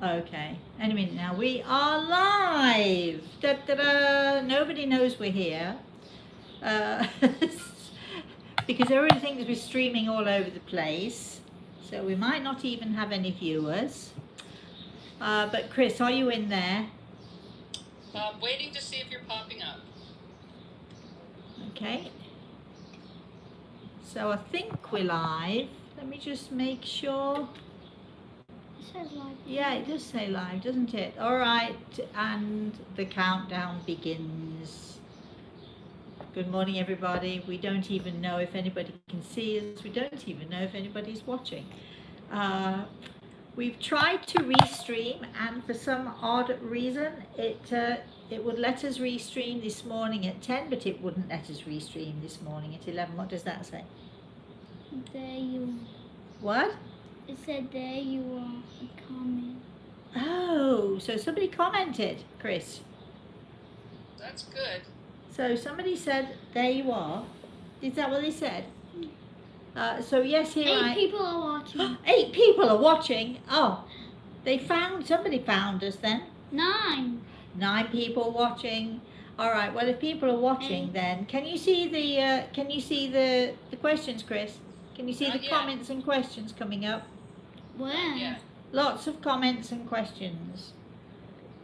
Okay, any minute now. We are live. Da, da, da. Nobody knows we're here. Uh, because everybody thinks we're streaming all over the place. So we might not even have any viewers. But Chris, are you in there? Waiting to see if you're popping up. Okay. So I think we're live. Let me just make sure. It says live. Yeah, it does say live, doesn't it? All right, and the countdown begins. Good morning, everybody. We don't even know if anybody can see us. We don't even know if anybody's watching. We've tried to restream, and for some odd reason, it would let us restream this morning at 10, but it wouldn't let us restream this morning at 11. What does that say? There you. What? It said there you are. A comment. Oh, so somebody commented, Chris. That's good. So somebody said, there you are. Is that what they said? So yes, here 8 people are watching. 8 people are watching. Oh, somebody found us then. 9. 9 people watching. All right. Well, if people are watching, 8. then can you see the questions, Chris? Can you see Not the yet. comments and questions coming up? Where? Yeah. Lots of comments and questions.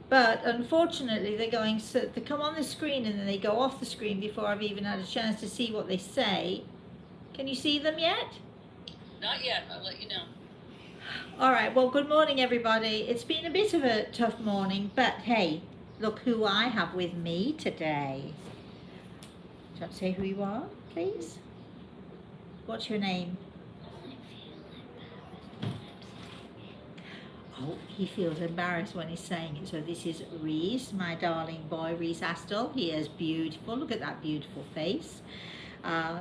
But unfortunately, they come on the screen and then they go off the screen before I've even had a chance to see what they say. Can you see them yet? Not yet. I'll let you know. All right. Well, good morning, everybody. It's been a bit of a tough morning, but hey, look who I have with me today. Do you want to say who you are, please? What's your name? Oh, he feels embarrassed when he's saying it. So this is Reese, my darling boy, Reese Astle. He is beautiful. Look at that beautiful face.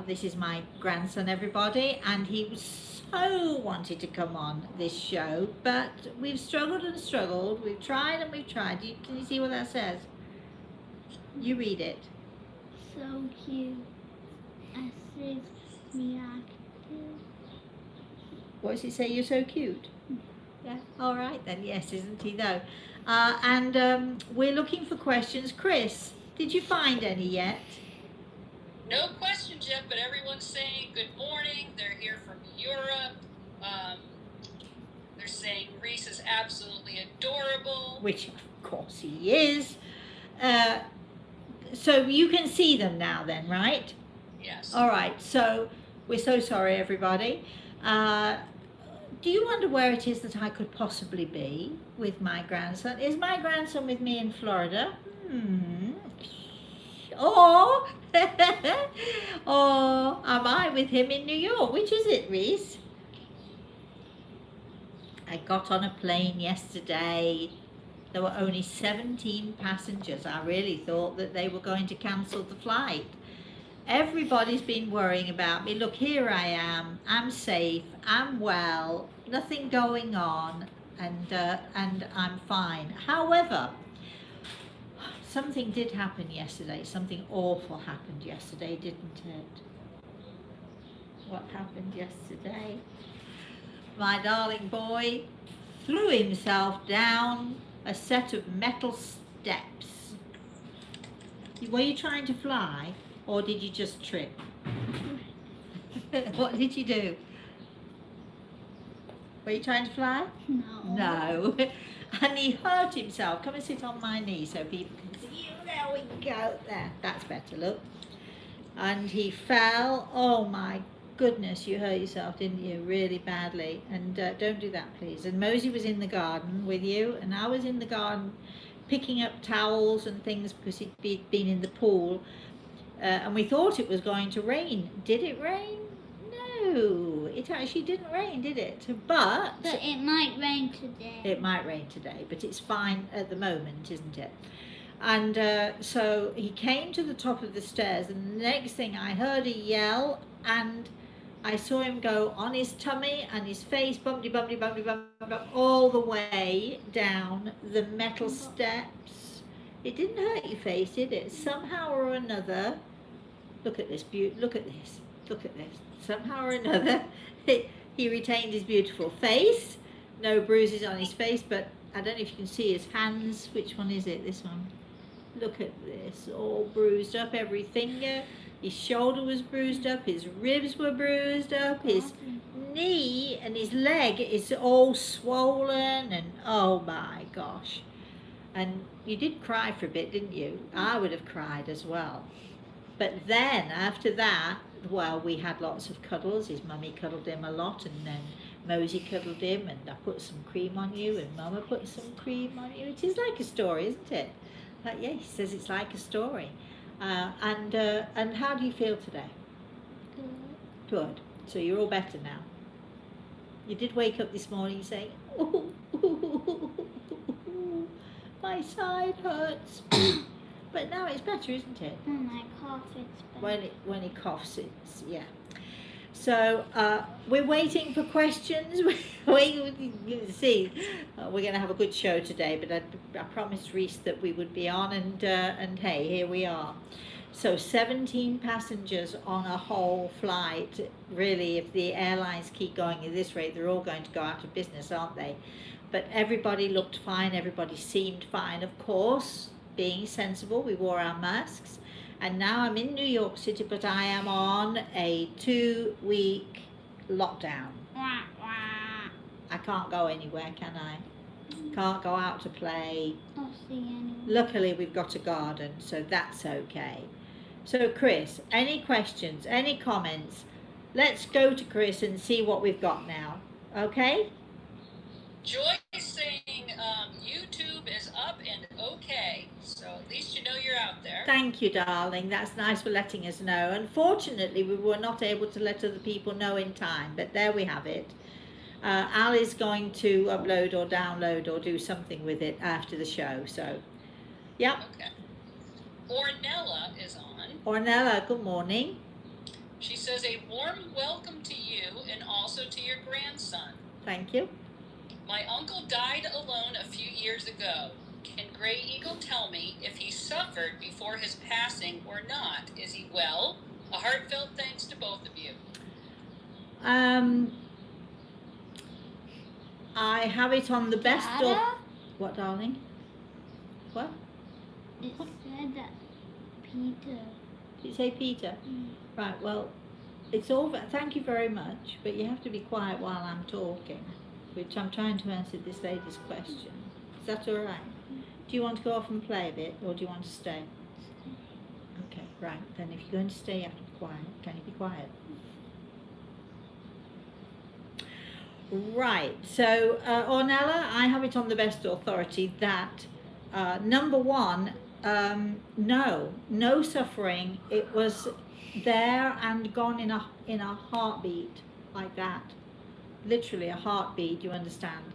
This is my grandson, everybody, and he was so wanted to come on this show, but we've struggled and struggled. We've tried and we've tried. Can you see what that says? You read it. So cute. Assist me active. What does it say? You're so cute. Yeah. All right then. Yes, isn't he though? And we're looking for questions. Chris, did you find any yet? No questions yet, but everyone's saying good morning. They're here from Europe. They're saying Reese is absolutely adorable. Which of course he is. So you can see them now then, right? Yes. All right. So we're so sorry, everybody. Do you wonder where it is that I could possibly be with my grandson? Is my grandson with me in Florida? Or, or am I with him in New York? Which is it, Reese? I got on a plane yesterday. There were only 17 passengers. I really thought that they were going to cancel the flight. Everybody's been worrying about me. Look, here I am. I'm safe. I'm well. Nothing going on, and I'm fine. However, something did happen yesterday. Something awful happened yesterday, didn't it? What happened yesterday? My darling boy threw himself down a set of metal steps. Were you trying to fly? Or did you just trip? What did you do? Were you trying to fly? No. No. And he hurt himself. Come and sit on my knee so people can see you. There we go. There. That's better, look. And he fell. Oh my goodness, you hurt yourself, didn't you? Really badly. And don't do that, please. And Mosey was in the garden with you. And I was in the garden picking up towels and things because he'd been in the pool. And we thought it was going to rain. Did it rain? No, it actually didn't rain, did it? But it might rain today. it might rain today, but it's fine at the moment, isn't it? And so he came to the top of the stairs, and the next thing I heard a yell, and I saw him go on his tummy and his face bumpty, bumpty, bumpty, bumpty, all the way down the metal steps. It didn't hurt your face, did it? Somehow or another, look at this, look at this, look at this. Somehow or another, he retained his beautiful face. No bruises on his face, but I don't know if you can see his hands. Which one is it? This one. Look at this, all bruised up, every finger. His shoulder was bruised up, his ribs were bruised up, his knee and his leg is all swollen, and oh my gosh. And you did cry for a bit, didn't you? I would have cried as well. But then after that, well, we had lots of cuddles. His mummy cuddled him a lot, and then Mosey cuddled him, and I put some cream on you, and Mama put some cream on you. It is like a story, isn't it? Like, yeah, he says it's like a story. And how do you feel today? Good. Good. So you're all better now. You did wake up this morning saying, my side hurts. But now it's better, isn't it? When I cough, it's better. When he coughs, it's, yeah. So we're waiting for questions. You see, we're going to have a good show today, but I promised Reese that we would be on, and hey, here we are. So 17 passengers on a whole flight. Really, if the airlines keep going at this rate, they're all going to go out of business, aren't they? But everybody looked fine. Everybody seemed fine, of course. Being sensible, we wore our masks. And now I'm in New York City, but I am on a 2-week lockdown. Wah, wah. I can't go anywhere, can I? Can't go out to play. I'll see anyone. Luckily, we've got a garden, so that's okay. So, Chris, any questions, any comments? Let's go to Chris and see what we've got now. Okay? Joy is saying YouTube is up and okay, so at least you know you're out there. Thank you, darling. That's nice for letting us know. Unfortunately, we were not able to let other people know in time, but there we have it. Al is going to upload or download or do something with it after the show. So, yeah. Okay. Ornella is on. Ornella, good morning. She says a warm welcome to you and also to your grandson. Thank you. My uncle died alone a few years ago. Can Gray Eagle tell me if he suffered before his passing or not? Is he well? A heartfelt thanks to both of you. I have it on the best of... Dada? What, darling? What? It said that Peter. Did you say Peter? Mm. Right, well, it's all... Thank you very much, but you have to be quiet while I'm talking, which I'm trying to answer this lady's question. Is that all right? Do you want to go off and play a bit, or do you want to stay? Okay, right. Then if you're going to stay, you have to be quiet. Can you be quiet? Right. So, Ornella, I have it on the best authority that, number one, no suffering. It was there and gone in a heartbeat, like that. Literally a heartbeat, you understand?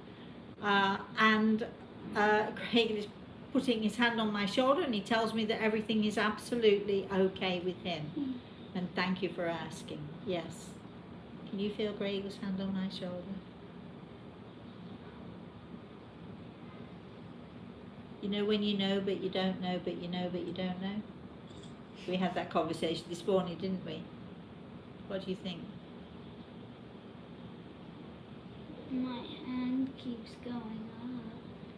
And Craig is putting his hand on my shoulder, and he tells me that everything is absolutely okay with him. And thank you for asking. Yes. Can you feel Greg's hand on my shoulder? You know when you know but you don't know, but you know but you don't know? We had that conversation this morning, didn't we? What do you think? My hand keeps going up.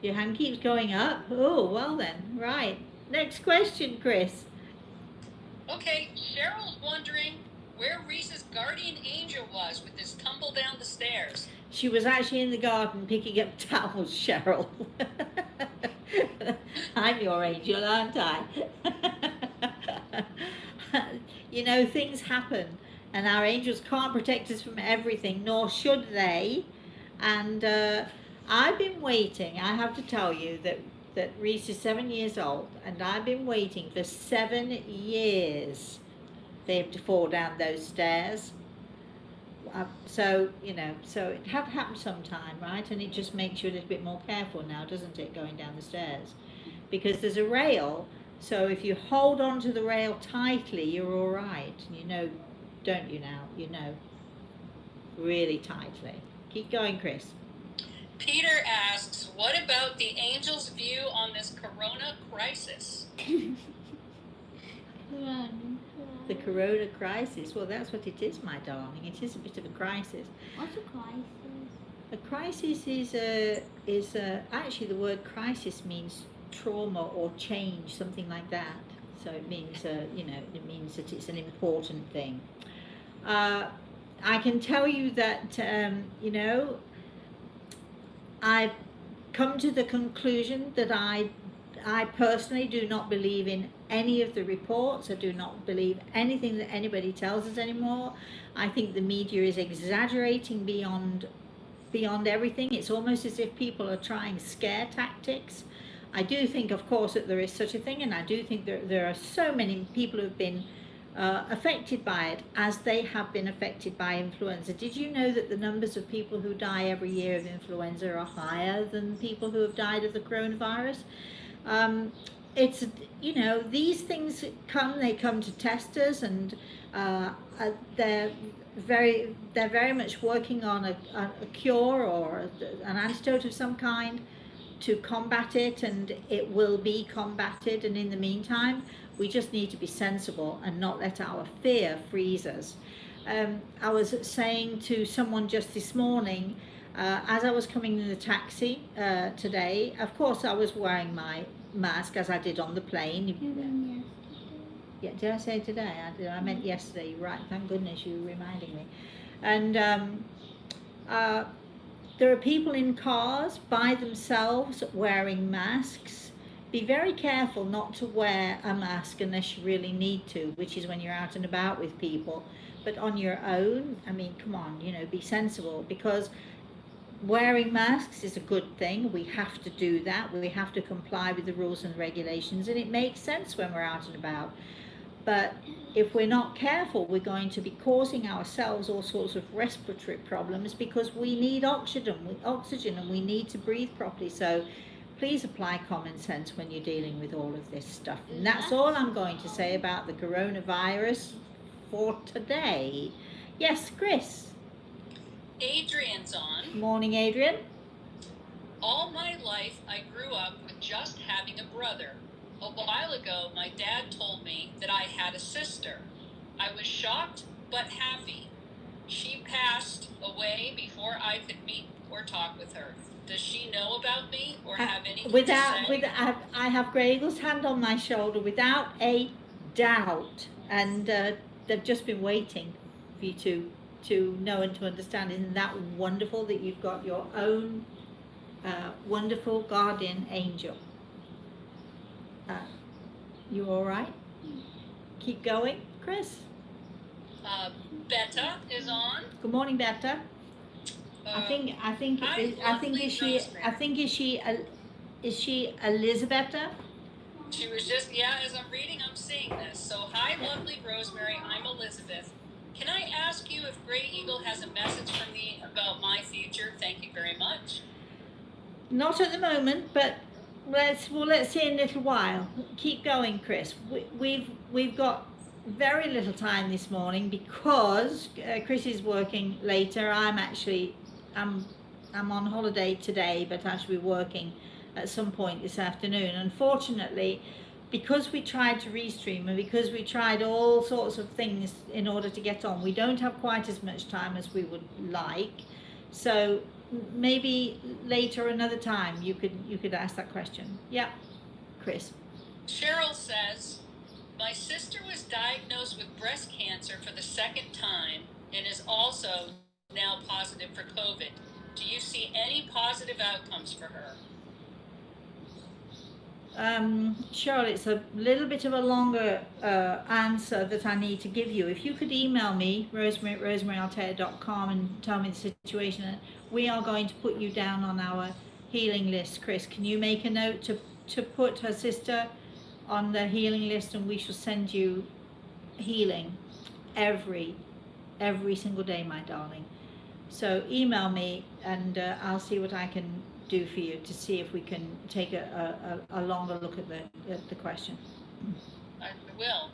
Your hand keeps going up? Oh, well then. Right. Next question, Chris. Okay, Cheryl's wondering where Reese's guardian angel was with this tumble down the stairs. She was actually in the garden picking up towels, Cheryl. I'm your angel, aren't I? You know, things happen, and our angels can't protect us from everything, nor should they. And I've been waiting, I have to tell you, that Reese is 7 years old, and I've been waiting for 7 years for him to fall down those stairs. So, you know, so it had happened sometime, right? And it just makes you a little bit more careful now, doesn't it, going down the stairs? Because there's a rail, so if you hold on to the rail tightly, you're all right. You know, don't you now? You know, really tightly. Keep going, Chris. Peter asks, what about the angel's view on this corona crisis? Run. The corona crisis. Well, that's what it is, my darling. It is a bit of a crisis. What's a crisis? A crisis is actually the word crisis means trauma or change, something like that. So it means it means that it's an important thing. I can tell you that I've come to the conclusion that I personally do not believe in any of the reports. I do not believe anything that anybody tells us anymore. I think the media is exaggerating beyond everything. It's almost as if people are trying scare tactics. I do think, of course, that there is such a thing, and I do think that there are so many people who have been affected by it, as they have been affected by influenza. Did you know that the numbers of people who die every year of influenza are higher than people who have died of the coronavirus? It's, these things they come to test us, and they're very much working on a cure or an antidote of some kind to combat it, and it will be combated. And in the meantime, we just need to be sensible and not let our fear freeze us. I was saying to someone just this morning, as I was coming in the taxi today, of course I was wearing my mask as I did on the plane. Yeah, did I say today? I meant yesterday. Right, thank goodness you reminding me. And there are people in cars by themselves wearing masks. Be very careful not to wear a mask unless you really need to, which is when you're out and about with people. But on your own, I mean, come on, be sensible, because wearing masks is a good thing. We have to do that. We have to comply with the rules and regulations, and it makes sense when we're out and about. But if we're not careful, we're going to be causing ourselves all sorts of respiratory problems, because we need oxygen, and we need to breathe properly. So please apply common sense when you're dealing with all of this stuff. And that's all I'm going to say about the coronavirus for today. Yes, Chris. Adrian's on. Morning, Adrian. All my life, I grew up with just having a brother. A while ago, my dad told me that I had a sister. I was shocked but happy. She passed away before I could meet or talk with her. Does she know about me or have anything to say? I have Grey Eagle's hand on my shoulder, without a doubt. And they've just been waiting for you to know and to understand. Isn't that wonderful that you've got your own wonderful guardian angel? You all right? Keep going, Chris. Betta is on. Good morning, Betta. Is she Elizabetta? She was just, as I'm reading, I'm seeing this. So, hi, lovely Rosemary. I'm Elizabeth. Can I ask you if Grey Eagle has a message for me about my future? Thank you very much. Not at the moment, but let's see in a little while. Keep going, Chris. We've got very little time this morning because Chris is working later. I'm on holiday today, but actually working at some point this afternoon. Unfortunately, because we tried to restream and because we tried all sorts of things in order to get on, we don't have quite as much time as we would like. So maybe later, another time, you could ask that question. Yeah, Chris. Cheryl says, my sister was diagnosed with breast cancer for the second time and is also now positive for COVID. Do you see any positive outcomes for her? Cheryl, it's a little bit of a longer answer that I need to give you. If you could email me, rosemary@rosemaryantaltair.com, and tell me the situation, we are going to put you down on our healing list. Chris, can you make a note to put her sister on the healing list, and we shall send you healing every single day, my darling. So email me, and I'll see what I can do for you to see if we can take a longer look at the question. I will.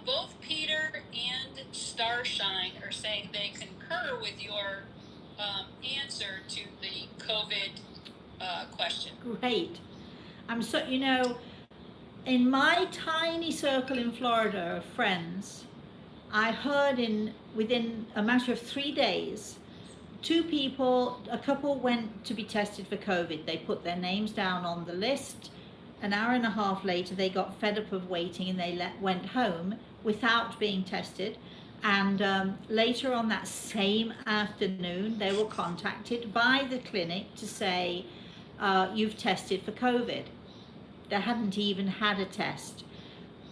Both Peter and Starshine are saying they concur with your answer to the COVID question. Great. I'm so, in my tiny circle in Florida of friends, I heard within a matter of 3 days a couple went to be tested for COVID. They put their names down on the list. An hour and a half later, they got fed up of waiting and they went home without being tested. And later on that same afternoon, they were contacted by the clinic to say, you've tested for COVID. They hadn't even had a test.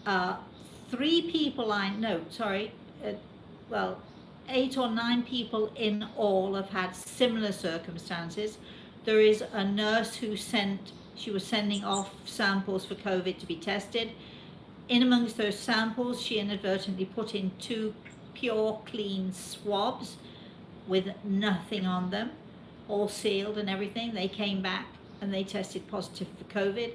3 people well, 8 or 9 people in all have had similar circumstances. There is a nurse who she was sending off samples for COVID to be tested. In amongst those samples, she inadvertently put in 2 pure, clean swabs with nothing on them, all sealed and everything. They came back and they tested positive for COVID.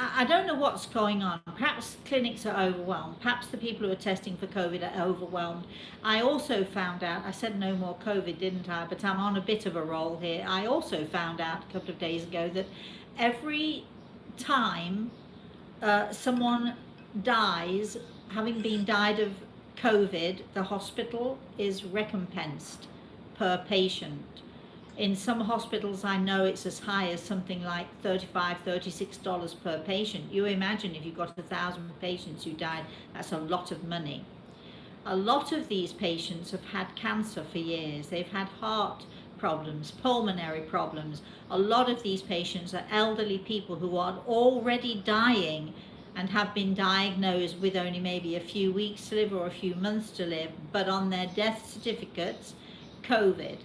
I don't know what's going on. Perhaps clinics are overwhelmed. Perhaps the people who are testing for COVID are overwhelmed. I also found out, I said no more COVID, didn't I? But I'm on a bit of a roll here. I also found out a couple of days ago that every time someone dies, having been died of COVID, the hospital is recompensed per patient. In some hospitals, I know it's as high as something like $35, $36 per patient. You imagine if you've got 1,000 patients who died, that's a lot of money. A lot of these patients have had cancer for years. They've had heart problems, pulmonary problems. A lot of these patients are elderly people who are already dying and have been diagnosed with only maybe a few weeks to live or a few months to live, but on their death certificates, COVID.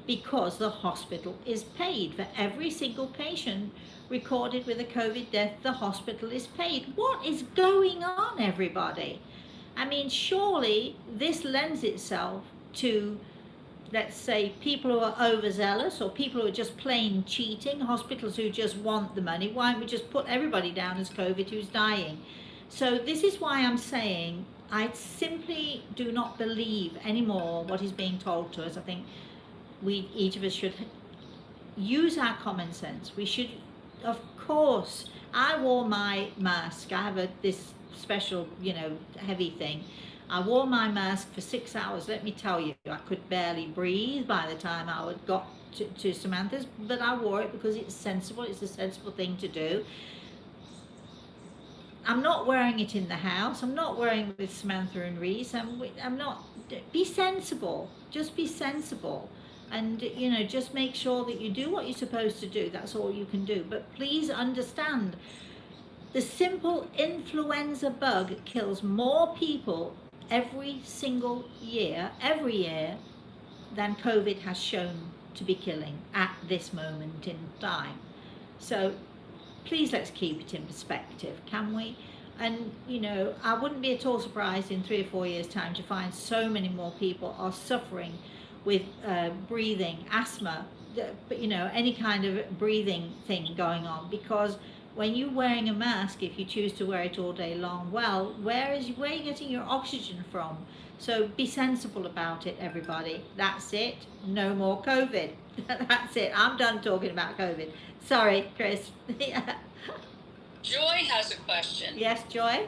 Because the hospital is paid for every single patient recorded with a COVID death. The hospital is paid. What is going on, everybody? I mean, surely this lends itself to, let's say, people who are overzealous or people who are just plain cheating, hospitals who just want the money. Why don't we just put everybody down as COVID who's dying? So this is why I'm saying I simply do not believe anymore what is being told to us. I think each of us should use our common sense. We should, of course, I wore my mask. I have this special, heavy thing. I wore my mask for 6 hours. Let me tell you, I could barely breathe by the time I got to Samantha's, but I wore it because it's sensible. It's a sensible thing to do. I'm not wearing it in the house. I'm not wearing it with Samantha and Reese. I'm not. Be sensible. Just be sensible. And, just make sure that you do what you're supposed to do. That's all you can do. But please understand, the simple influenza bug kills more people every single year, than COVID has shown to be killing at this moment in time. So please let's keep it in perspective, can we? And, I wouldn't be at all surprised in 3 or 4 years' time to find so many more people are suffering with breathing, asthma, but any kind of breathing thing going on, because when you're wearing a mask, if you choose to wear it all day long, well, where are you getting your oxygen from? So be sensible about it, everybody. That's it. No more COVID. That's it. I'm done talking about COVID. Sorry, Chris. Joy has a question. Yes, Joy?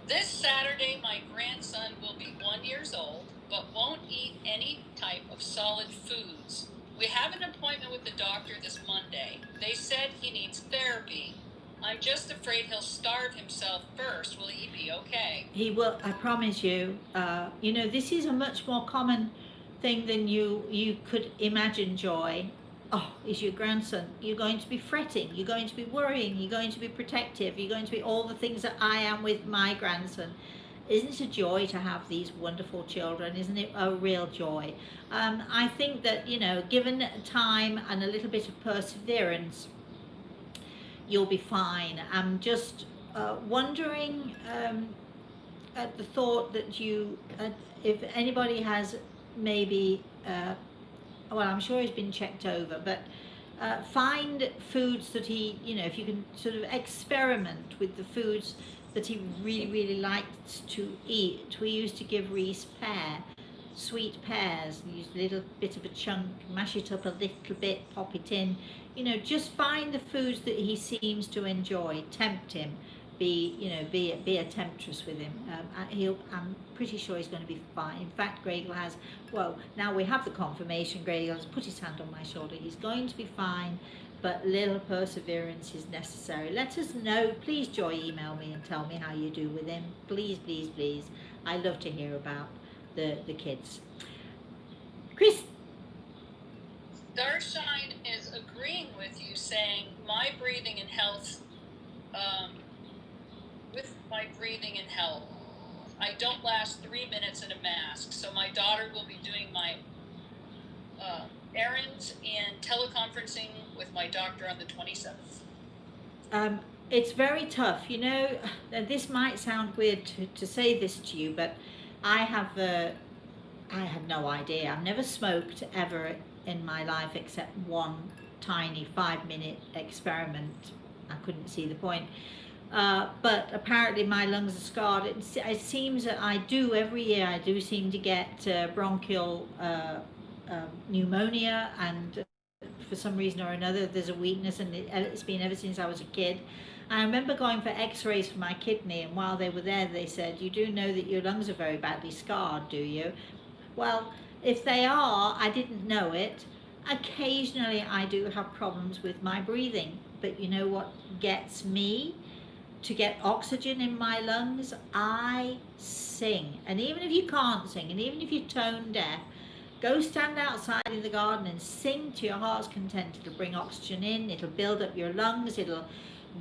This Saturday, my grandson will be 1 year old, but won't eat any type of solid foods. We have an appointment with the doctor this Monday. They said he needs therapy. I'm just afraid he'll starve himself first. Will he be okay? He will, I promise you. This is a much more common thing than you could imagine, Joy. Oh, is your grandson. You're going to be fretting. You're going to be worrying. You're going to be protective. You're going to be all the things that I am with my grandson. Isn't it a joy to have these wonderful children? Isn't it a real joy? I think that, given time and a little bit of perseverance, you'll be fine. I'm just wondering at the thought that if anybody has maybe, I'm sure he's been checked over, but find foods that he, if you can sort of experiment with the foods that he really, really liked to eat. We used to give Reese sweet pears, use a little bit of a chunk, mash it up a little bit, pop it in. Just find the foods that he seems to enjoy, tempt him, be a temptress with him. I'm pretty sure he's going to be fine. In fact, Gregor has, well, now we have the confirmation. Gregor has put his hand on my shoulder. He's going to be fine, but little perseverance is necessary. Let us know. Please, Joy, email me and tell me how you do with him. Please, please, please. I love to hear about the kids. Chris. Starshine is agreeing with you, saying my breathing and health, with my breathing and health, I don't last 3 minutes in a mask. So my daughter will be doing my errands and teleconferencing with my doctor on the 27th. It's very tough, you know. This might sound weird to say this to you, but I have no idea. I've never smoked ever in my life except one tiny 5-minute experiment. I couldn't see the point. But apparently my lungs are scarred. It seems that every year I do seem to get bronchial pneumonia, and for some reason or another there's a weakness, and it's been ever since I was a kid. I remember going for x-rays for my kidney, and while they were there they said, you do know that your lungs are very badly scarred, do you? Well, if they are, I didn't know it. Occasionally I do have problems with my breathing, but you know what gets me to get oxygen in my lungs? I sing. And even if you can't sing, and even if you're tone deaf, go stand outside in the garden and sing to your heart's content. It'll bring oxygen in, it'll build up your lungs, it'll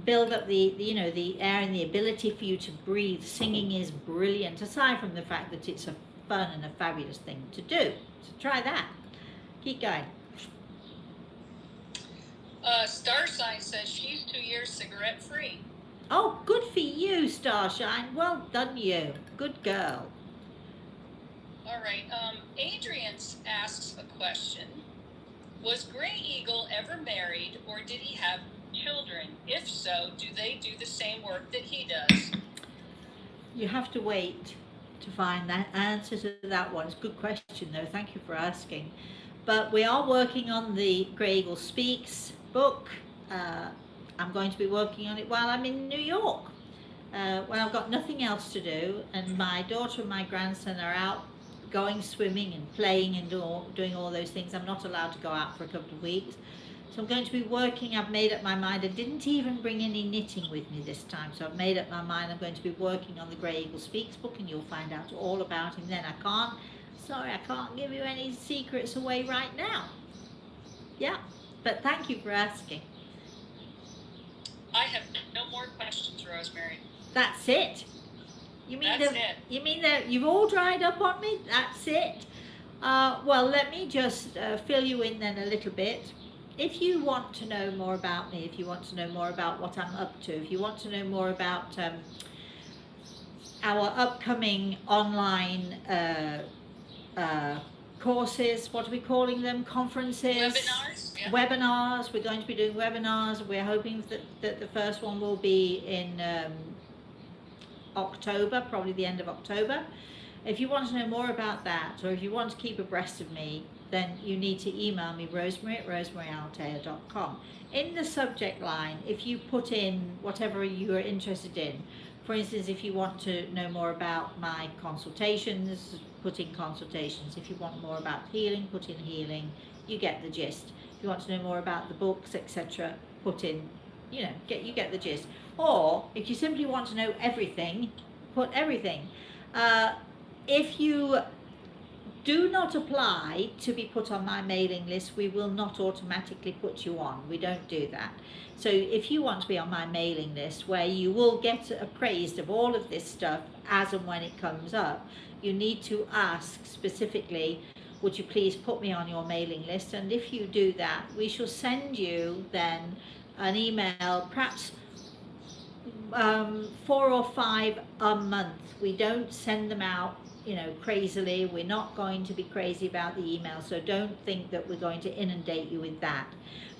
build up the air and the ability for you to breathe. Singing is brilliant, aside from the fact that it's a fun and a fabulous thing to do. So try that. Keep going. Starshine says she's 2 years cigarette free. Oh, good for you, Starshine. Well done, you. Good girl. All right. Adrian asks a question. Was Gray Eagle ever married, or did he have children? If so, do they do the same work that he does? You have to wait to find that answer to that one. It's a good question, though. Thank you for asking. But we are working on the Gray Eagle Speaks book. I'm going to be working on it while I'm in New York, when I've got nothing else to do, and my daughter and my grandson are out going swimming and playing and doing all those things. I'm not allowed to go out for a couple of weeks, so I'm going to be working. I've made up my mind. I didn't even bring any knitting with me this time, so I've made up my mind I'm going to be working on the Gray Eagle Speaks book, and you'll find out all about him then. I can't give you any secrets away right now. Yeah, but thank you for asking. I have no more questions, Rosemary. That's it. You mean That's that? it. You mean that you've all dried up on me? That's it. Well, let me just fill you in then a little bit. If you want to know more about me, if you want to know more about what I'm up to, if you want to know more about our upcoming online courses, what are we calling them? Conferences? Webinars? Yeah. Webinars. We're going to be doing webinars. We're hoping that the first one will be in October, probably the end of October. If you want to know more about that, or if you want to keep abreast of me, then you need to email me, rosemary@rosemaryaltea.com. In the subject line, if you put in whatever you are interested in, for instance, if you want to know more about my consultations, put in consultations. If you want more about healing, put in healing. You get the gist. If you want to know more about the books, etc., put in, you get the gist. Or if you simply want to know everything, put everything. If you do not apply to be put on my mailing list, we will not automatically put you on. We don't do that. So if you want to be on my mailing list, where you will get appraised of all of this stuff as and when it comes up, you need to ask specifically, would you please put me on your mailing list? And if you do that, we shall send you then an email, perhaps 4 or 5 a month. We don't send them out crazily. We're not going to be crazy about the email, so don't think that we're going to inundate you with that.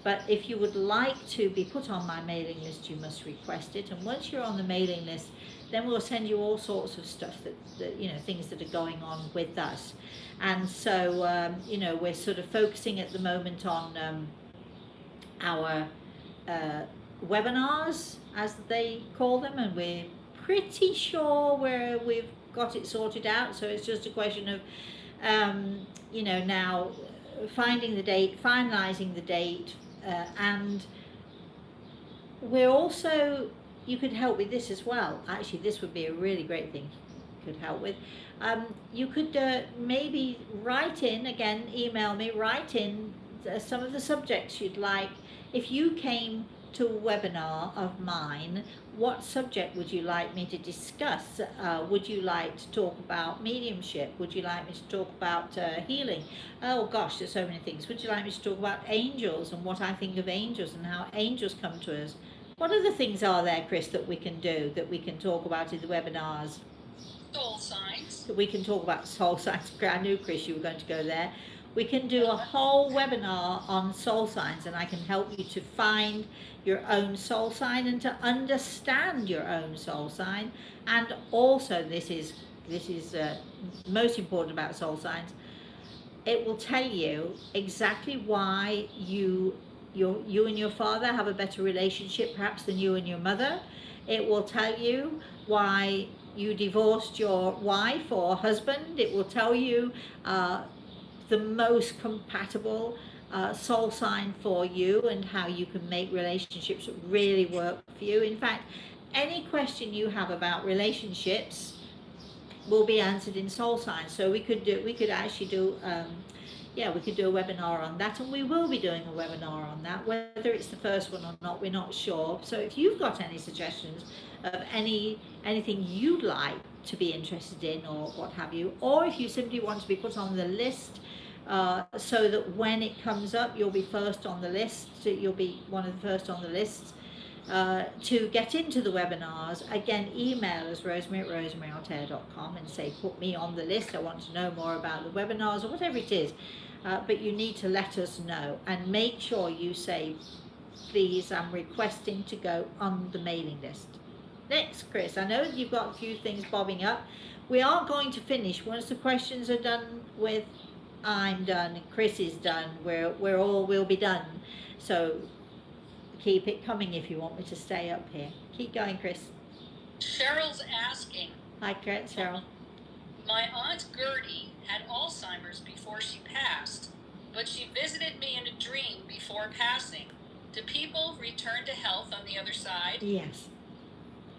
But if you would like to be put on my mailing list, you must request it, and once you're on the mailing list, then we'll send you all sorts of stuff that things that are going on with us. And so we're sort of focusing at the moment on our webinars, as they call them, and we're pretty sure we've got it sorted out. So it's just a question of, now finding the date, finalising the date, and we're also, you could help with this as well. Actually, this would be a really great thing you could help with. You could maybe write in, again, email me, write in some of the subjects you'd like. If you came to a webinar of mine, what subject would you like me to discuss? Would you like to talk about mediumship? Would you like me to talk about healing? Oh gosh, there's so many things. Would you like me to talk about angels and what I think of angels and how angels come to us? What other things are there, Chris, that we can do, that we can talk about in the webinars? Soul signs. We can talk about soul signs. I knew, Chris, you were going to go there. We can do a whole webinar on soul signs, and I can help you to find your own soul sign and to understand your own soul sign. And also, this is most important about soul signs. It will tell you exactly why you and your father have a better relationship perhaps than you and your mother. It will tell you why you divorced your wife or husband. It will tell you the most compatible soul sign for you and how you can make relationships really work for you. In fact, any question you have about relationships will be answered in soul signs. So we could actually do we could do a webinar on that, and we will be doing a webinar on that. Whether it's the first one or not, we're not sure. So if you've got any suggestions of anything you'd like to be interested in or what have you, or if you simply want to be put on the list, so that when it comes up, you'll be first on the list. So you'll be one of the first on the lists to get into the webinars. Again, email us rosemary@rosemaryaultair.com and say, put me on the list. I want to know more about the webinars or whatever it is. But you need to let us know, and make sure you say, please, I'm requesting to go on the mailing list. Next, Chris, I know you've got a few things bobbing up. We are going to finish once the questions are done with. I'm done, Chris is done, we'll be done. So keep it coming if you want me to stay up here. Keep going, Chris. Cheryl's asking. Hi, Cheryl. My aunt Gertie had Alzheimer's before she passed, but she visited me in a dream before passing. Do people return to health on the other side? Yes.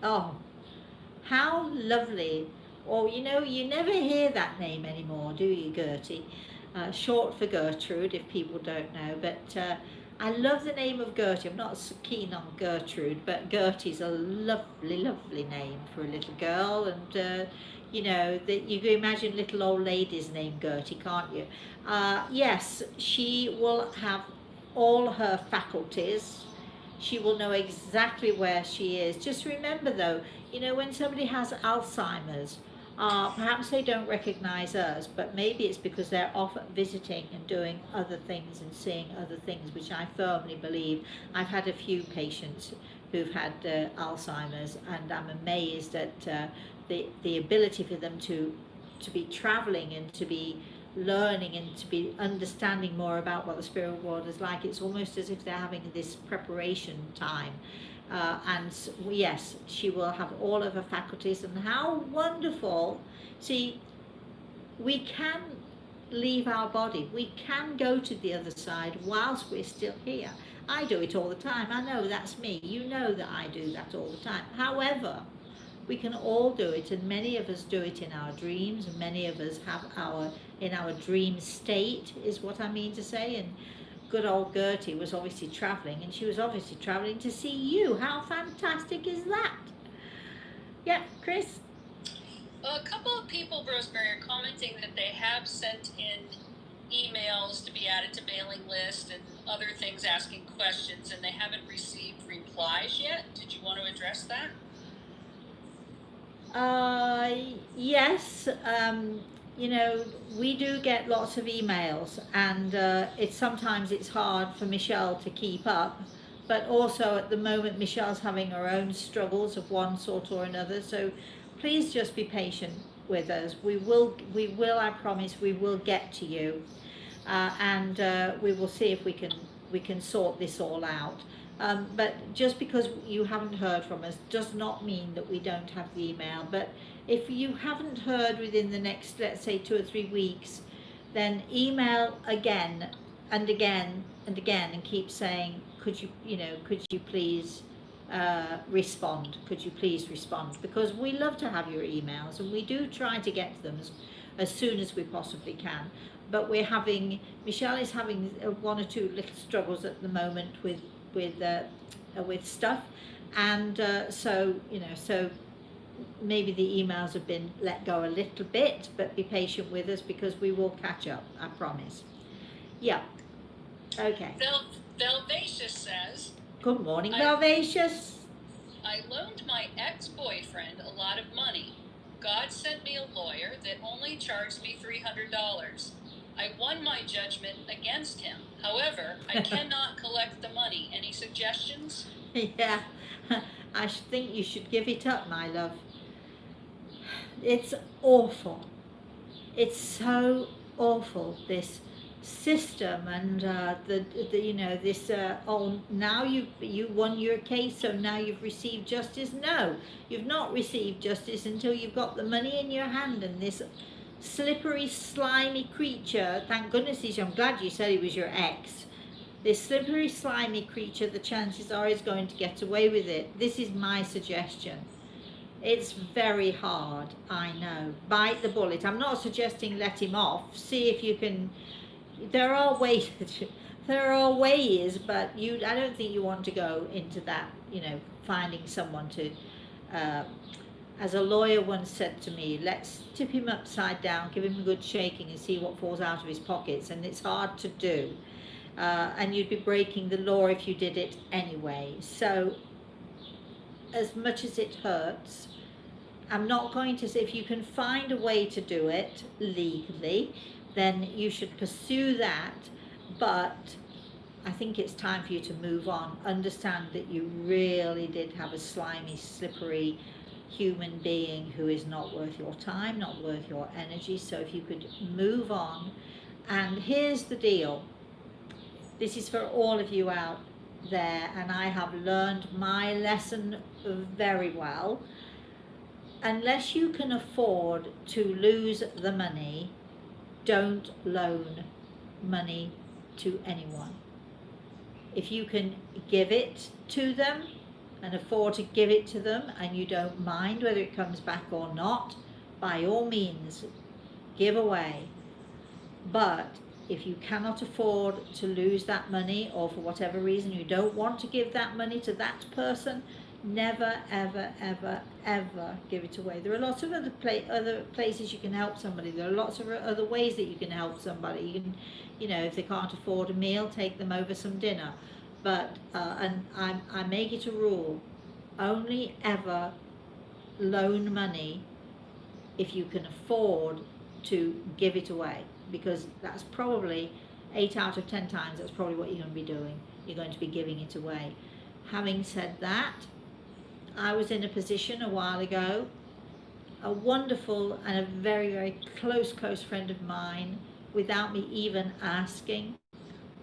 Oh, how lovely. Well, you never hear that name anymore, do you, Gertie? Short for Gertrude, if people don't know. But I love the name of Gertie. I'm not so keen on Gertrude, but Gertie's a lovely, lovely name for a little girl. And, that you can imagine little old ladies named Gertie, can't you? Yes, she will have all her faculties. She will know exactly where she is. Just remember, though, when somebody has Alzheimer's, perhaps they don't recognize us, but maybe it's because they're off visiting and doing other things and seeing other things, which I firmly believe. I've had a few patients who've had Alzheimer's, and I'm amazed at the ability for them to be traveling and to be learning and to be understanding more about what the spirit world is like. It's almost as if they're having this preparation time. And yes, she will have all of her faculties, and how wonderful. See, we can leave our body. We can go to the other side whilst we're still here. I do it all the time. I know that's me. You know that I do that all the time. However, we can all do it, and many of us do it in our dreams, and many of us have in our dream state, is what I mean to say. And good old Gertie was obviously travelling, and she was obviously travelling to see you. How fantastic is that? Yeah, Chris? A couple of people, Rosemary, are commenting that they have sent in emails to be added to mailing list and other things asking questions, and they haven't received replies yet. Did you want to address that? Yes. We do get lots of emails, and sometimes it's hard for Michelle to keep up, but also at the moment Michelle's having her own struggles of one sort or another, so please just be patient with us. We will, I promise, we will get to you, and we will see if we can we can sort this all out. But just because you haven't heard from us does not mean that we don't have the email. But if you haven't heard within the next, let's say, 2 or 3 weeks, then email again and again and again and keep saying, could you please respond? Could you please respond? Because we love to have your emails, and we do try to get to them as soon as we possibly can. But Michelle is having 1 or 2 little struggles at the moment with stuff, and so maybe the emails have been let go a little bit, but be patient with us because we will catch up, I promise. Yeah. Okay. Velvacious says, Good morning, Velvacious. I loaned my ex-boyfriend a lot of money. God sent me a lawyer that only charged me $300. I won my judgment against him. However, I cannot collect the money. Any suggestions? Yeah, I think you should give it up, my love. It's awful. It's so awful, this system, and now you won your case, so now you've received justice. No, you've not received justice until you've got the money in your hand, and this slippery, slimy creature, thank goodness I'm glad you said he was your ex. This slippery, slimy creature, the chances are he's going to get away with it. This is my suggestion. It's very hard, I know. Bite the bullet. I'm not suggesting let him off. See if you can. There are ways, but I don't think you want to go into that, finding someone to, as a lawyer once said to me, let's tip him upside down, give him a good shaking and see what falls out of his pockets, and it's hard to do. And you'd be breaking the law if you did it anyway. So, as much as it hurts, I'm not going to say, if you can find a way to do it legally, then you should pursue that. But I think it's time for you to move on. Understand that you really did have a slimy, slippery human being who is not worth your time, not worth your energy. So if you could move on. And here's the deal. This is for all of you out there, and I have learned my lesson very well. Unless you can afford to lose the money, don't loan money to anyone. If you can give it to them and afford to give it to them, and you don't mind whether it comes back or not, by all means, give away. But if you cannot afford to lose that money, or for whatever reason you don't want to give that money to that person, never, ever, ever, ever give it away. There are lots of other places you can help somebody. There are lots of other ways that you can help somebody. You can, if they can't afford a meal, take them over some dinner. But and I make it a rule: only ever loan money if you can afford to give it away, because that's probably 8 out of 10 times that's probably what you're going to be doing. You're going to be giving it away. Having said that, I was in a position a while ago, a wonderful and a very, very close friend of mine, without me even asking,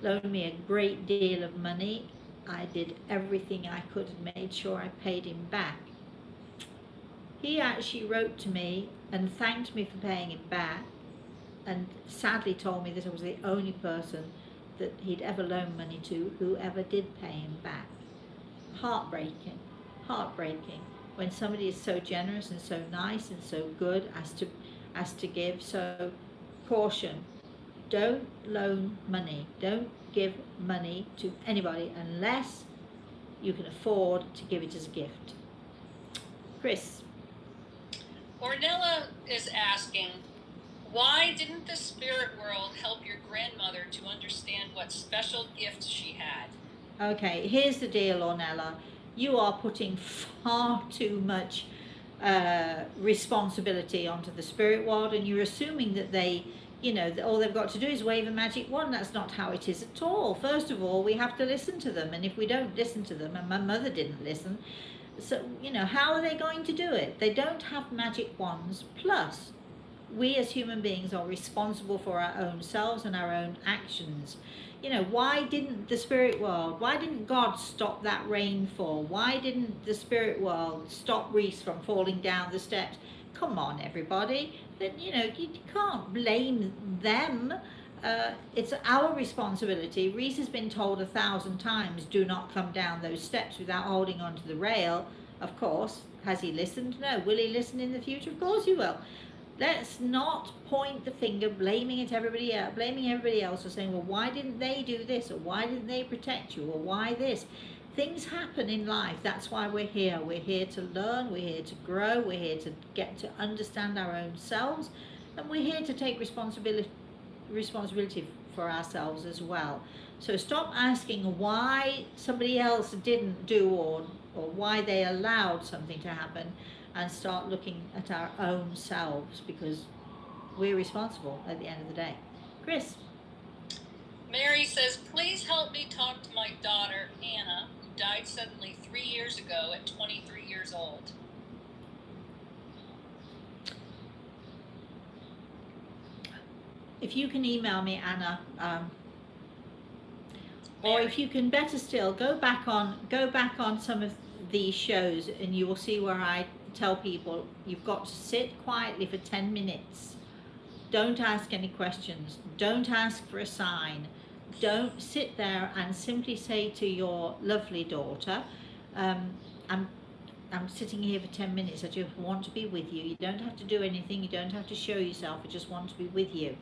loaned me a great deal of money. I did everything I could and made sure I paid him back. He actually wrote to me and thanked me for paying him back, and sadly told me that I was the only person that he'd ever loaned money to who ever did pay him back. Heartbreaking when somebody is so generous and so nice and so good as to give. So caution, don't loan money, don't give money to anybody unless you can afford to give it as a gift. Chris. Ornella is asking, why didn't the spirit world help your grandmother to understand what special gifts she had? Okay, here's the deal, Ornella. You are putting far too much responsibility onto the spirit world, and you're assuming that they, all they've got to do is wave a magic wand. That's not how it is at all. First of all, we have to listen to them, and if we don't listen to them, and my mother didn't listen, so, how are they going to do it? They don't have magic wands. Plus, we as human beings are responsible for our own selves and our own actions. You know, why didn't the spirit world, why didn't God stop that rainfall? Why didn't the spirit world stop Reese from falling down the steps? Come on, everybody. Then, you know, you can't blame them. It's our responsibility. Reese has been told 1,000 times, do not come down those steps without holding onto the rail. Of course, has he listened? No. Will he listen in the future? Of course he will. Let's not point the finger, blaming everybody else, or saying, well, why didn't they do this, or why didn't they protect you, or why this? Things happen in life. That's why we're here. We're here to learn. We're here to grow. We're here to get to understand our own selves, and we're here to take responsibility for ourselves as well. So stop asking why somebody else didn't do or why they allowed something to happen, and start looking at our own selves, because we're responsible at the end of the day. Chris. Mary says, please help me talk to my daughter, Anna, who died suddenly 3 years ago at 23 years old. If you can email me, Anna, or if you can, better still, go back on some of these shows, and you will see where I tell people you've got to sit quietly for 10 minutes. Don't ask any questions. Don't ask for a sign. Don't sit there and simply say to your lovely daughter, I'm sitting here for 10 minutes. I just want to be with you. You don't have to do anything. You don't have to show yourself. I just want to be with you.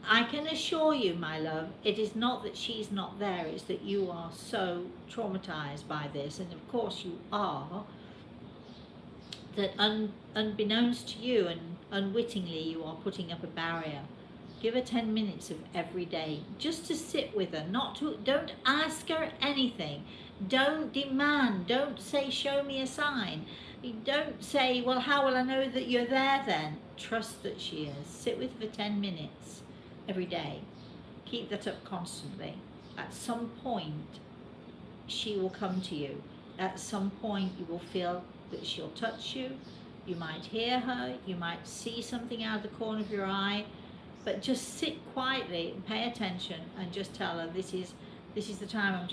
I can assure you, my love, it is not that she's not there. It's that you are so traumatized by this. And of course you are. That unbeknownst to you and unwittingly, you are putting up a barrier. Give her 10 minutes of every day just to sit with her. Don't ask her anything. Don't demand. Don't say, show me a sign. Don't say, well, how will I know that you're there then? Trust that she is. Sit with her for 10 minutes every day. Keep that up constantly. At some point, she will come to you. At some point, you will feel that she'll touch you. You might hear her. You might see something out of the corner of your eye. But just sit quietly and pay attention, and just tell her, this is the time. I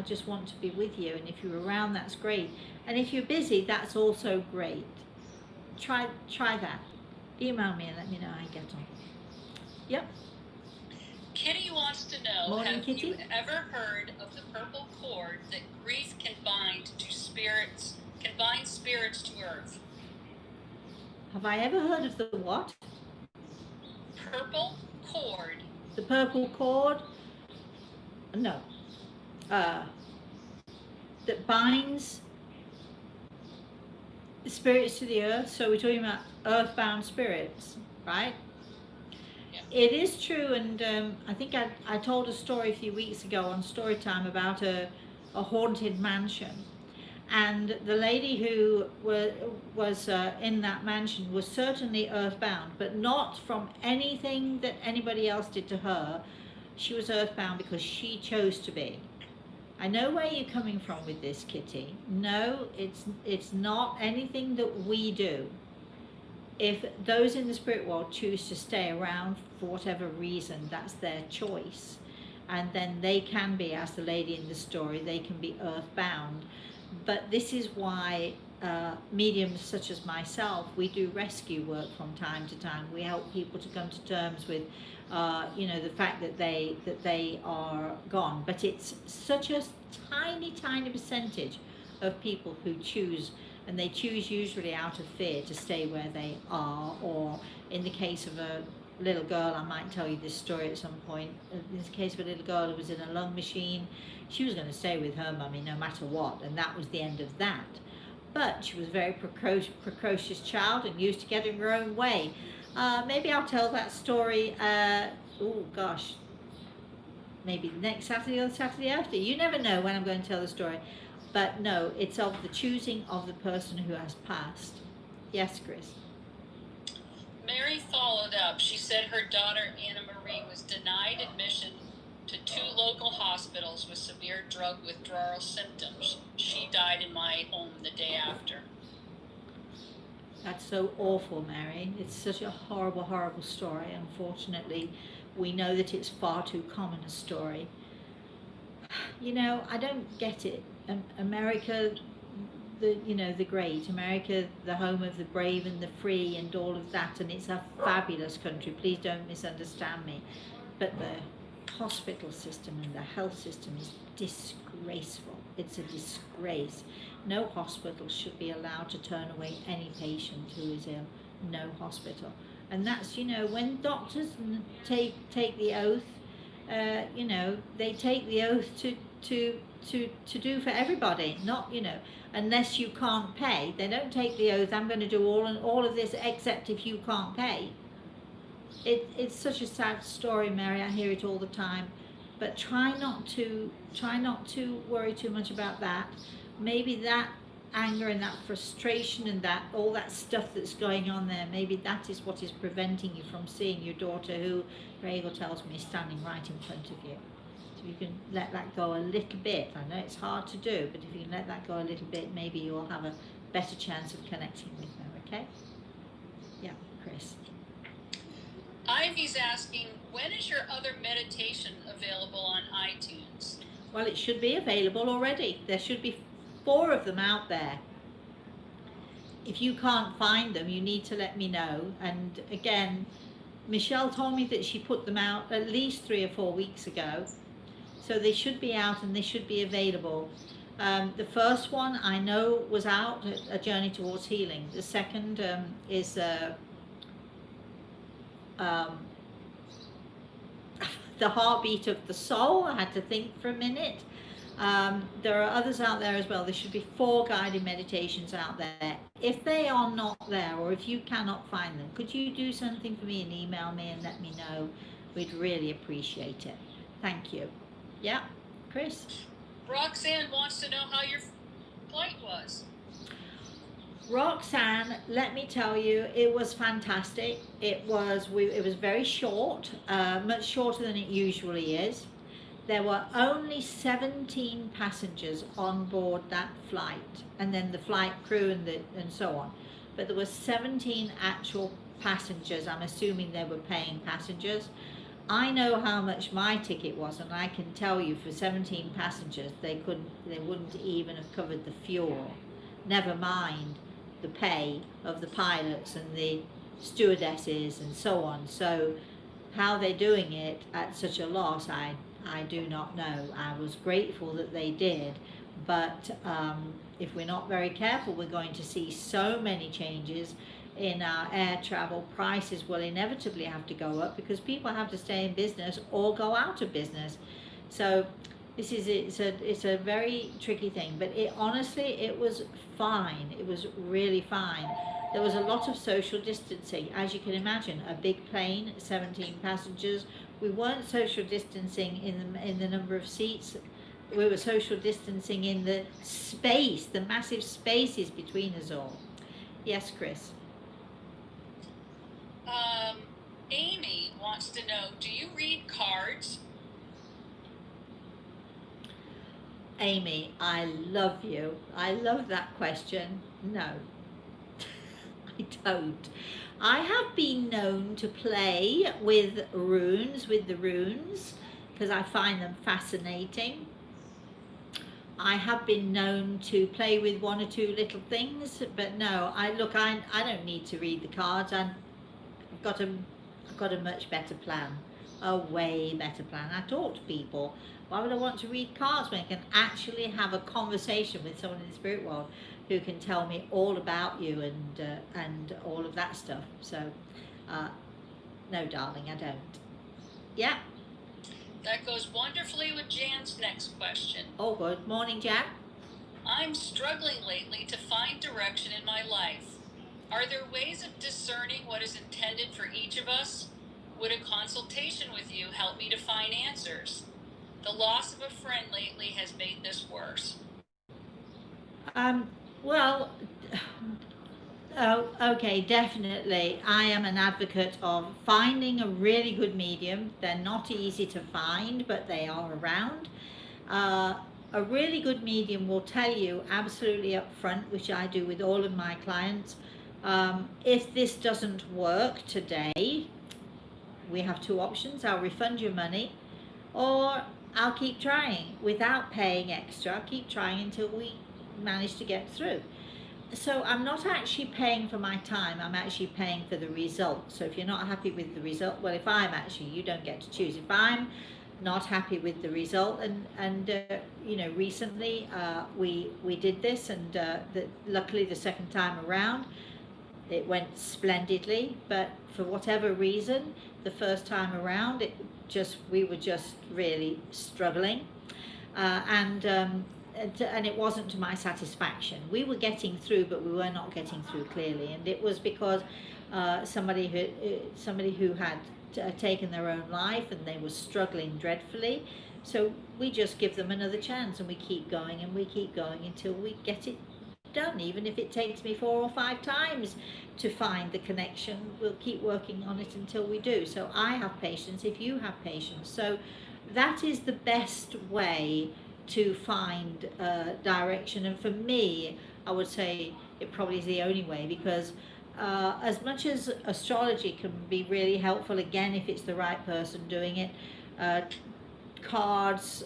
just want to be with you. And if you're around, that's great. And if you're busy, that's also great. Try that. Email me and let me know how you get on. Yep. Kitty wants to know, Morning, have Kitty. you ever heard of the purple cord that grief can bind spirits to earth? Have I ever heard of the what? Purple cord. The purple cord? No. That binds the spirits to the earth. So we're talking about earthbound spirits, right? Yeah. It is true, and I think I told a story a few weeks ago on Storytime about a haunted mansion. And the lady who was in that mansion was certainly earthbound, but not from anything that anybody else did to her. She was earthbound because she chose to be. I know where you're coming from with this, Kitty. No, it's not anything that we do. If those in the spirit world choose to stay around for whatever reason, that's their choice. And then they can be, as the lady in the story, they can be earthbound. But this is why mediums such as myself, we do rescue work from time to time. We help people to come to terms with, the fact that they are gone. But it's such a tiny, tiny percentage of people who choose, and they choose usually out of fear to stay where they are. Or in the case of a little girl, I might tell you this story at some point. In the case of a little girl who was in a lung machine, she was going to stay with her mummy no matter what, and that was the end of that. But she was a very precocious child and used to getting her own way. Maybe I'll tell that story, maybe next Saturday or the Saturday after. You never know when I'm going to tell the story. But no, it's of the choosing of the person who has passed. Yes, Chris? Mary followed up. She said her daughter, Anna Marie, was denied admission to 2 local hospitals with severe drug withdrawal symptoms. She died in my home the day after. That's so awful, Mary. It's such a horrible, horrible story. Unfortunately, we know that it's far too common a story. You know, I don't get it. America, the great America, the home of the brave and the free and all of that, and it's a fabulous country. Please don't misunderstand me. But the hospital system and the health system is disgraceful. It's a disgrace. No hospital should be allowed to turn away any patient who is ill. No hospital. And that's, when doctors take the oath, they take the oath to do for everybody, not, unless you can't pay. They don't take the oath, I'm going to do all of this except if you can't pay. It's such a sad story, Mary. I hear it all the time, but try not to worry too much about that. Maybe that anger and that frustration and that all that stuff that's going on there, maybe that is what is preventing you from seeing your daughter, who Rachel tells me is standing right in front of you. So if you can let that go a little bit, I know it's hard to do, but if you can let that go a little bit, maybe you'll have a better chance of connecting with her. Okay? Yeah, Chris. Ivy's asking, when is your other meditation available on iTunes? Well, it should be available already. There should be 4 of them out there. If you can't find them, you need to let me know. And again, Michelle told me that she put them out at least 3 or 4 weeks ago. So they should be out and they should be available. The first one I know was out, A Journey Towards Healing. The second is The Heartbeat of the Soul. I had to think for a minute. There are others out there as well. There should be 4 guided meditations out there. If they are not there, or if you cannot find them, could you do something for me and email me and let me know? We'd really appreciate it. Thank you. Yeah, Chris? Roxanne wants to know how your flight was. Roxanne, let me tell you, it was fantastic. It was very short, much shorter than it usually is. There were only 17 passengers on board that flight, and then the flight crew and so on. But there were 17 actual passengers. I'm assuming they were paying passengers. I know how much my ticket was, and I can tell you for 17 passengers, they wouldn't even have covered the fuel. Never mind the pay of the pilots and the stewardesses and so on. So how they're doing it at such a loss, I do not know. I was grateful that they did, but if we're not very careful, we're going to see so many changes in our air travel. Prices will inevitably have to go up because people have to stay in business or go out of business. So it's a very tricky thing, but honestly, it was fine. It was really fine. There was a lot of social distancing, as you can imagine. A big plane, 17 passengers. We weren't social distancing in the number of seats. We were social distancing in the space, the massive spaces between us all. Yes, Chris. Amy wants to know, do you read cards? Amy, I love you. I love that question. No, I don't. I have been known to play with the runes, because I find them fascinating. I have been known to play with 1 or 2 little things, but no, I don't need to read the cards. I've got a much better plan, a way better plan. I talk to people. Why would I want to read cards when I can actually have a conversation with someone in the spirit world who can tell me all about you and all of that stuff? So, no, darling, I don't. Yeah. That goes wonderfully with Jan's next question. Oh, good morning, Jan. I'm struggling lately to find direction in my life. Are there ways of discerning what is intended for each of us? Would a consultation with you help me to find answers? The loss of a friend lately has made this worse. Well, okay, definitely. I am an advocate of finding a really good medium. They're not easy to find, but they are around. A really good medium will tell you absolutely up front, which I do with all of my clients, If this doesn't work today, we have two options. I'll refund your money, or I'll keep trying without paying extra. I'll keep trying until we manage to get through. So I'm not actually paying for my time, I'm actually paying for the result. So if you're not happy with the result, well, if I'm actually, you don't get to choose. If I'm not happy with the result, and you know, recently we did this, and luckily the second time around it went splendidly, but for whatever reason the first time around we were just really struggling, and it wasn't to my satisfaction. We were getting through, but we were not getting through clearly, and it was because somebody who had taken their own life, and they were struggling dreadfully. So we just give them another chance, and we keep going, and we keep going until we get it done. Even if it takes me 4 or 5 times to find the connection, we'll keep working on it until we do. So I have patience if you have patience. So that is the best way to find direction, and for me I would say it probably is the only way, because as much as astrology can be really helpful, again, if it's the right person doing it, cards,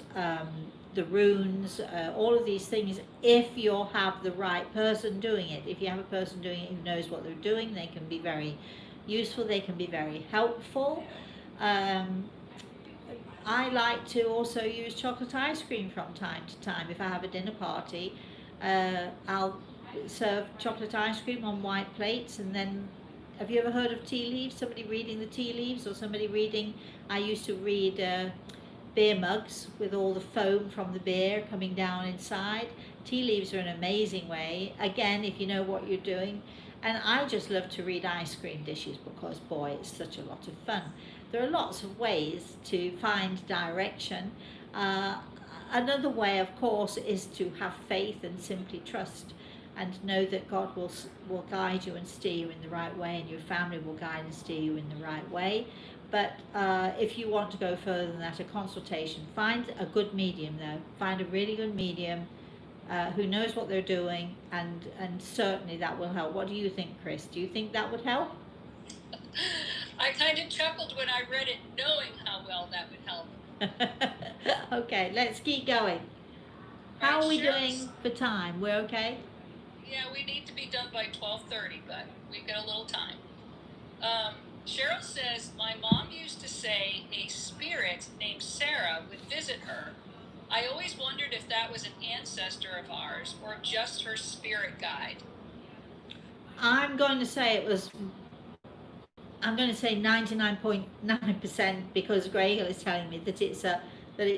the runes, all of these things, if you have the right person doing it, if you have a person doing it who knows what they're doing, they can be very useful, they can be very helpful. I like to also use chocolate ice cream from time to time. If I have a dinner party, I'll serve chocolate ice cream on white plates, and then, have you ever heard of tea leaves? Somebody reading the tea leaves, or somebody reading, I used to read beer mugs with all the foam from the beer coming down inside. Tea leaves are an amazing way, again, if you know what you're doing. And I just love to read ice cream dishes because, boy, it's such a lot of fun. There are lots of ways to find direction. Another way, of course, is to have faith and simply trust, and know that God will guide you and steer you in the right way, and your family will guide and steer you in the right way. But if you want to go further than that, a consultation, find a good medium though. Find a really good medium who knows what they're doing, and certainly that will help. What do you think, Chris? Do you think that would help? I kind of chuckled when I read it, knowing how well that would help. Okay, let's keep going. How are we doing for time? We're okay? Yeah, we need to be done by 12:30, but we've got a little time. Cheryl says, my mom used to say a spirit named Sarah would visit her. I always wondered if that was an ancestor of ours or just her spirit guide. I'm going to say 99.9%, because Grey Hill is telling me that it's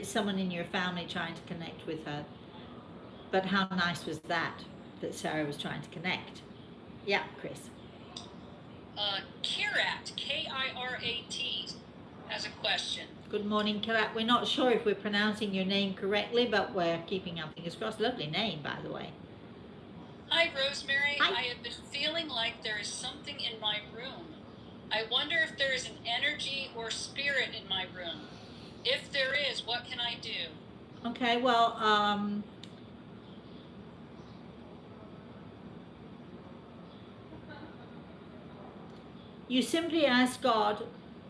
someone in your family trying to connect with her. But how nice was that Sarah was trying to connect? Yeah, Chris. Kirat, K-I-R-A-T, has a question. Good morning, Kirat. We're not sure if we're pronouncing your name correctly, but we're keeping our fingers crossed. Lovely name, by the way. Hi, Rosemary. Hi. I have been feeling like there is something in my room. I wonder if there is an energy or spirit in my room. If there is, what can I do? Okay, well, you simply ask God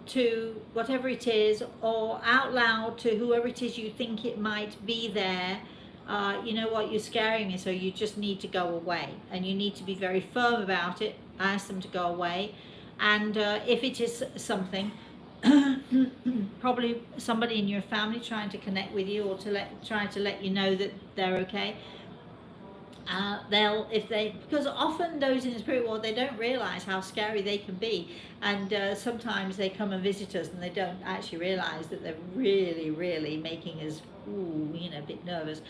to, whatever it is, or out loud to whoever it is you think it might be there, you know what, you're scaring me, so you just need to go away. And you need to be very firm about it. Ask them to go away. And if it is something, probably somebody in your family trying to connect with you, or trying to let you know that they're okay. Because often those in the spirit world, they don't realize how scary they can be, and sometimes they come and visit us and they don't actually realize that they're really, really making us a bit nervous.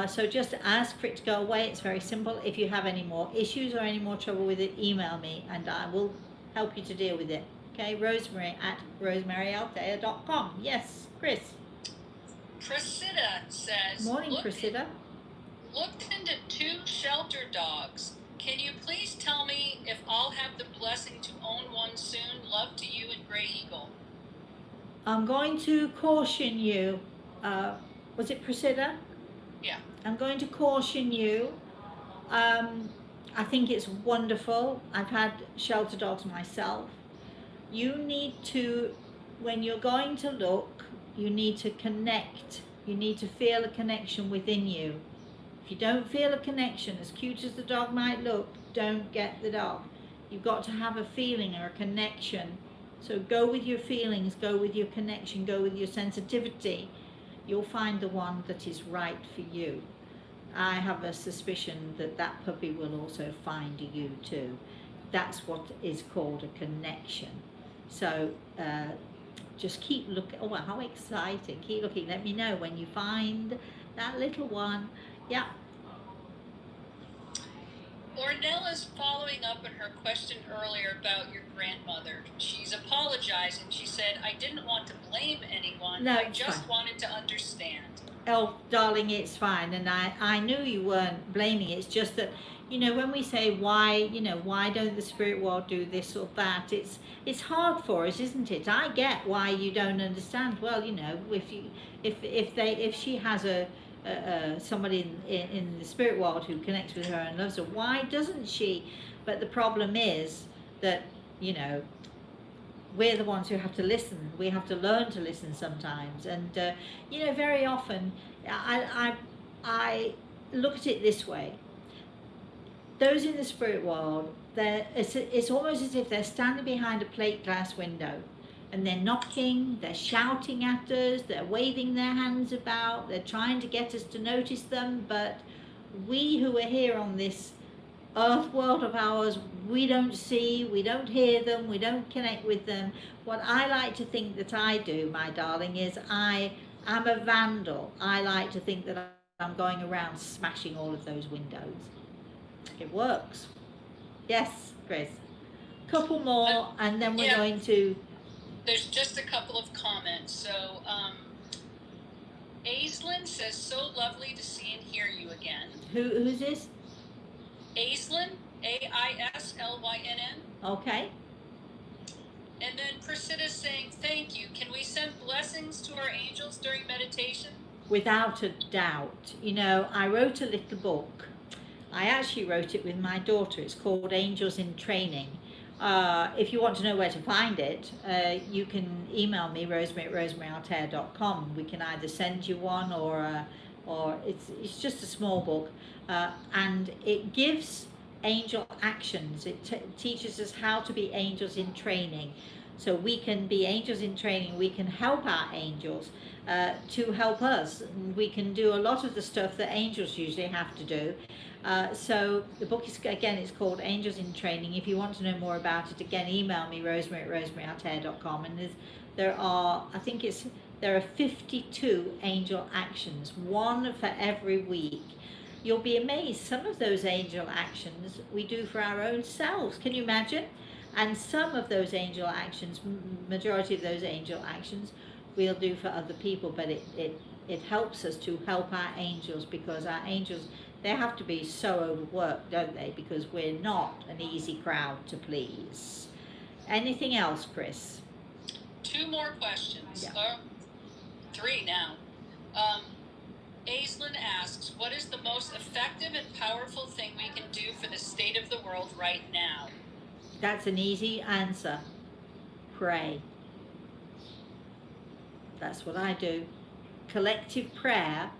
So just ask for it to go away. It's very simple. If you have any more issues or any more trouble with it, email me and I will help you to deal with it. Okay, Rosemary at rosemaryalthea.com. Yes, Chris. Priscilla says, Morning, Priscilla. Looked into 2 shelter dogs. Can you please tell me if I'll have the blessing to own one soon? Love to you and Grey Eagle. I'm going to caution you. Was it Priscilla? Yeah. I'm going to caution you. I think it's wonderful. I've had shelter dogs myself. You need to, when you're going to look, you need to connect. You need to feel a connection within you. If you don't feel a connection, as cute as the dog might look, don't get the dog. You've got to have a feeling or a connection. So go with your feelings, go with your connection, go with your sensitivity. You'll find the one that is right for you. I have a suspicion that that puppy will also find you too. That's what is called a connection. So just keep looking. Oh, how exciting. Keep looking. Let me know when you find that little one. Yeah. Ornella's following up on her question earlier about your grandmother. She's apologizing. She said, I didn't want to blame anyone. No, I it's just fine. wanted to understand. Oh, darling, it's fine. And I knew you weren't blaming. It's just that, you know, when we say why, you know, why don't the spirit world do this or that? It's hard for us, isn't it? I get why you don't understand. Well, you know, if she has somebody in the spirit world who connects with her and loves her, why doesn't she? But the problem is that, you know, we're the ones who have to listen. We have to learn to listen sometimes. And, you know, very often, I look at it this way. Those in the spirit world, it's almost as if they're standing behind a plate glass window. And they're knocking, they're shouting at us, they're waving their hands about, they're trying to get us to notice them. But we who are here on this earth world of ours, we don't see, we don't hear them, we don't connect with them. What I like to think that I do, my darling, is I'm a vandal. I like to think that I'm going around smashing all of those windows. It works. Yes, Chris. Couple more, and then we're going to... There's just a couple of comments. So, Aislinn says, so lovely to see and hear you again. Who's this? Aislinn, Aislynn. Okay. And then Priscilla's saying, thank you. Can we send blessings to our angels during meditation? Without a doubt. You know, I wrote a little book. I actually wrote it with my daughter. It's called Angels in Training. If you want to know where to find it, you can email me, rosemary@rosemaryantair.com. We can either send you one or it's just a small book, and it gives angel actions. It teaches us how to be angels in training, so we can be angels in training. We can help our angels to help us. We can do a lot of the stuff that angels usually have to do. So the book is, again, it's called Angels in Training. If you want to know more about it, again, email me, rosemary@rosemaryantair.com. And there are 52 angel actions, one for every week. You'll be amazed. Some of those angel actions we do for our own selves. Can you imagine? And some of those angel actions, majority of those angel actions, we'll do for other people. But it helps us to help our angels, because our angels, they have to be so overworked, don't they? Because we're not an easy crowd to please. Anything else, Chris? Two more questions. Yeah. 3 now. Aislinn asks, what is the most effective and powerful thing we can do for the state of the world right now? That's an easy answer. Pray. That's what I do. Collective prayer,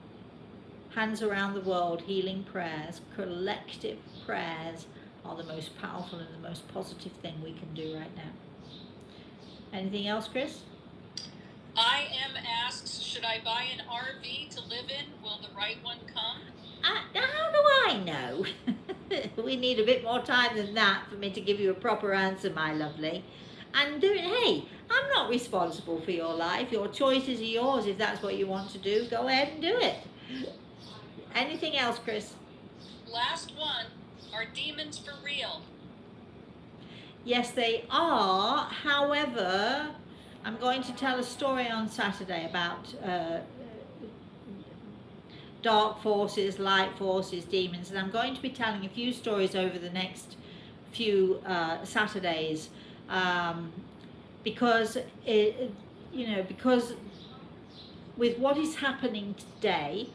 hands around the world, healing prayers, collective prayers are the most powerful and the most positive thing we can do right now. Anything else, Chris? I am asks, should I buy an RV to live in? Will the right one come? How do I know? We need a bit more time than that for me to give you a proper answer, my lovely. And hey, I'm not responsible for your life. Your choices are yours. If that's what you want to do, go ahead and do it. Anything else, Chris? Last one, are demons for real? Yes, they are. However, I'm going to tell a story on Saturday about dark forces, light forces, demons, and I'm going to be telling a few stories over the next few Saturdays, because because with what is happening today,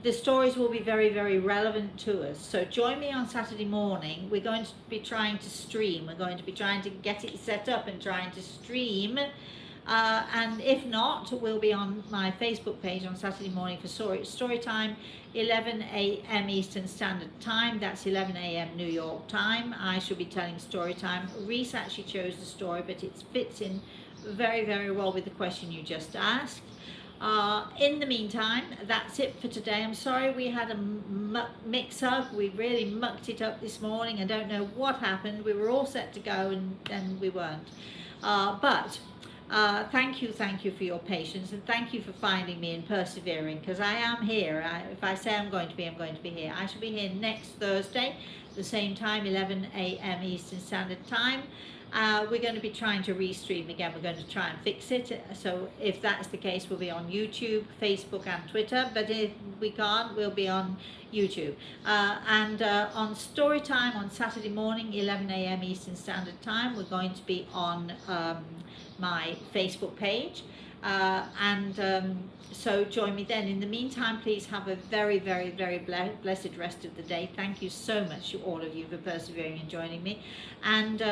the stories will be very, very relevant to us. So join me on Saturday morning. We're going to be trying to stream. We're going to be trying to get it set up and trying to stream. And if not, we'll be on my Facebook page on Saturday morning for story time, 11 a.m. Eastern Standard Time. That's 11 a.m. New York time. I shall be telling story time. Reese actually chose the story, but it fits in very, very well with the question you just asked. In the meantime, that's it for today. I'm sorry we had a mix-up. We really mucked it up this morning. I don't know what happened. We were all set to go and then we weren't. But thank you for your patience, and thank you for finding me and persevering, because I am here. If I say I'm going to be here. I shall be here next Thursday, the same time, 11 a.m. Eastern Standard Time. We're going to be trying to restream again. We're going to try and fix it. So if that's the case, we'll be on YouTube, Facebook and Twitter. But if we can't, we'll be on YouTube. And on Storytime on Saturday morning, 11 a.m. Eastern Standard Time, we're going to be on my Facebook page. So join me then. In the meantime, please have a very, very, very blessed rest of the day. Thank you so much, all of you, for persevering and joining me. And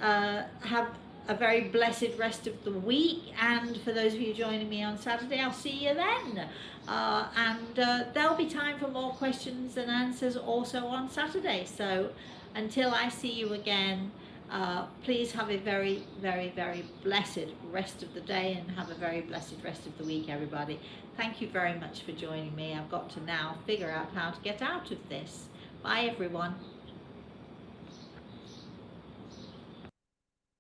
have a very blessed rest of the week, and for those of you joining me on Saturday, I'll see you then. There'll be time for more questions and answers also on Saturday. So until I see you again, please have a very, very, very blessed rest of the day, and have a very blessed rest of the week, everybody. Thank you very much for joining me. I've got to now figure out how to get out of this. Bye, everyone.